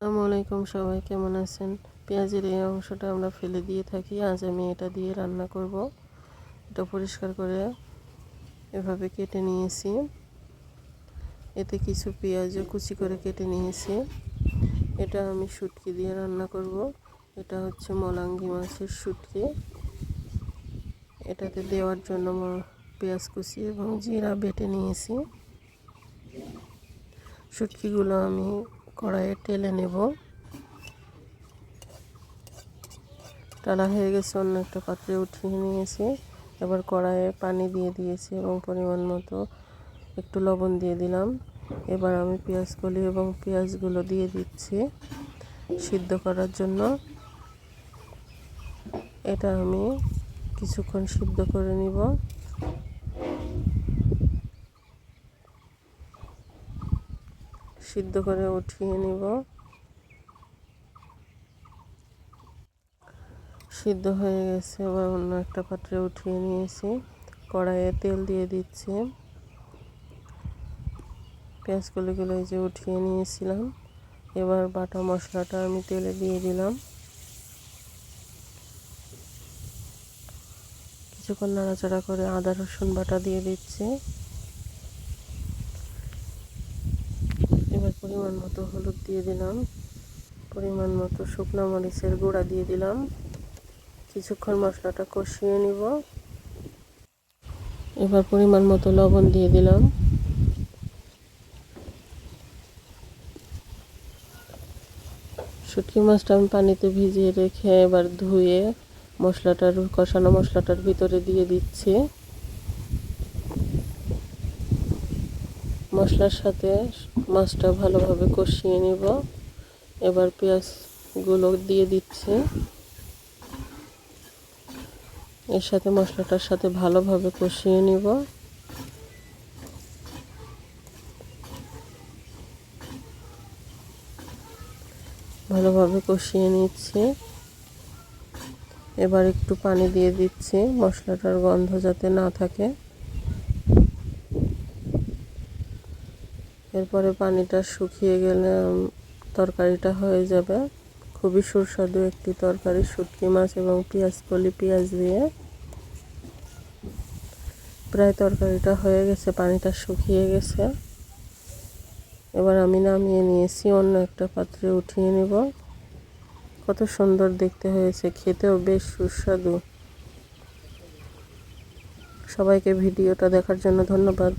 আসসালামু আলাইকুম, সবাই কেমন আছেন? পেঁয়াজের এই অংশটা আমরা ফেলে দিয়ে থাকি, আজ আমি এটা দিয়ে রান্না করব। এটা পরিষ্কার করে এভাবে কেটে নিয়েছি। এতে কিছু পেঁয়াজও কুচি করে কেটে নিয়েছি। এটা আমি শুটকি দিয়ে রান্না করব। এটা হচ্ছে মলাঙ্গি মাছের শুটকি। এটাতে দেওয়ার জন্য পেঁয়াজ কুচি এবং জিরা বেটে নিয়েছি। শুটকিগুলো আমি কড়াইয়ে টেলে নেব। টালা হয়ে গেছে, অন্য একটা পাত্রে উঠিয়ে নিয়েছি। এবার কড়াইয়ে পানি দিয়ে দিয়েছি এবং পরিমাণ মতো একটু লবণ দিয়ে দিলাম। এবার আমি পেঁয়াজকলি এবং পেঁয়াজগুলো দিয়ে দিচ্ছি সিদ্ধ করার জন্য। এটা আমি কিছুক্ষণ সিদ্ধ করে নিব। সিদ্ধ করে উঠিয়ে নিব। সিদ্ধ হয়ে গেছে, এবার অন্য একটা পাত্রে উঠিয়ে নিয়েছি। কড়াইয়ে তেল দিয়ে দিচ্ছি। পেঁয়াজগুলো এই যে উঠিয়ে নিয়েছিলাম। এবার বাটা মশলাটা আমি তেলে দিয়ে দিলাম। কিছুক্ষণ নাড়াচাড়া করে আদা রসুন বাটা দিয়ে দিচ্ছি। এবার পরিমাণ মতো হলুদ দিয়ে দিলাম। পরিমাণ মতো শুকনো মরিচের গুঁড়া দিয়ে দিলাম। কিছুক্ষণ মশলাটা কষিয়ে নিব। এবার পরিমাণ মতো লবণ দিয়ে দিলাম। শুটকি মাছটা আমি পানিতে ভিজিয়ে রেখে এবার ধুয়ে কষানো মশলাটার ভিতরে দিয়ে দিচ্ছি। মশলার সাথে মাছটা ভালোভাবে কষিয়ে নিব। এবার পেঁয়াজগুলো দিয়ে দিচ্ছি। এর সাথে মশলাটার সাথে ভালোভাবে কষিয়ে নিব। ভালোভাবে কষিয়ে নিচ্ছি। এবার একটু পানি দিয়ে দিচ্ছি মশলাটার গন্ধ যাতে না থাকে। এরপরে পানিটা শুকিয়ে গেলে তরকারিটা হয়ে যাবে। খুবই সুস্বাদু একটি তরকারি, শুটকি মাছ এবং পেঁয়াজ দিয়ে। প্রায় তরকারিটা হয়ে গেছে, পানিটা শুকিয়ে গেছে। এবার আমি নামিয়ে নিয়েছি, অন্য একটা পাত্রে উঠিয়ে নেব। কত সুন্দর দেখতে হয়েছে, খেতেও বেশ সুস্বাদু। সবাইকে ভিডিওটা দেখার জন্য ধন্যবাদ।